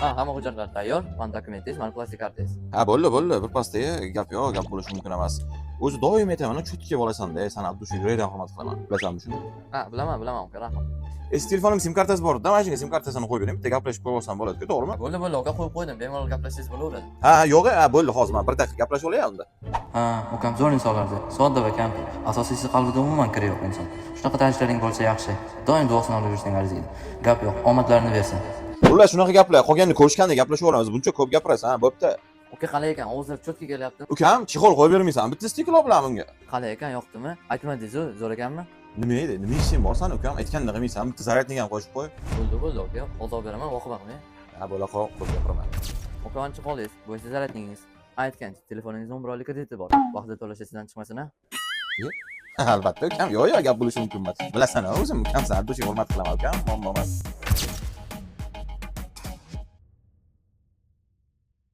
Ha, hamma hujjatlar tayyor. Van dokumentingiz, mana plastik kartangiz. Ha, bo'ldi. Birpasda gap yo'q, gap bo'lishi mumkin emas. O'zi doim aytaman, cho'tga olasan-da, san Abdushu yuraydan hurmat qilaman. Bilasanmi shuni? Ha, bilaman, uka, rahmat. Eski telefonim sim kartasi bor-da, mana shunga sim kartasini qo'yib bering. Bitta gaplashib qo'yib bo'ladi-ku, to'g'rimi? Bo'ldi, uka, qo'yib qo'ydim. Bemalol gaplashingiz bo'laveradi. Ha, yo'q, bo'ldi, hozir men bir daqiqa gaplashib olay unda. Ha, ukam zo'r insonlardi. Sodda va kamtar. Asosiysi qalbida umuman kiri yo'q inson. Shunaqa tanishlaring bo'lsa yaxshi. Doim duosini olaverishing arziydi. Gap yo'q, omadlarini bersin. Ular shunaqa gaplar, qolganini ko'rishganda gaplashaveramiz. Buncha ko'p gapirasan, ha, bo'pti. Uka, qalay ekan? Og'izlar cho'tga kelyapti. Ukam, chixol qo'yib bermaysan. Bitta stiklo bilan bunga. Qalay ekan, yoqdimi? Aytmadingiz-ku, zo'r ekanmi? Nima edi? Nima ishing bor san, ukam? Aytganda qilmaysan. Bitta zaryadni ham qo'shib qo'y. Bo'ldi, uka. Hozir beraman, o'qib baqmang. Ha, bo'la qol, qo'yib gapiraman. Uka, ancha qoldingiz. Bo'yicha zaryadningiz. Aytgancha, telefoningizda 11 krediti bor. Vaqtida to'lash esidan chiqmasin, ha? Albatta, ukam. Yo'q, gap bo'lishi mumkin emas. Bilasan, o'zim ukamsan, Abdushu hurmat qilaman, ukam. Muammo emas.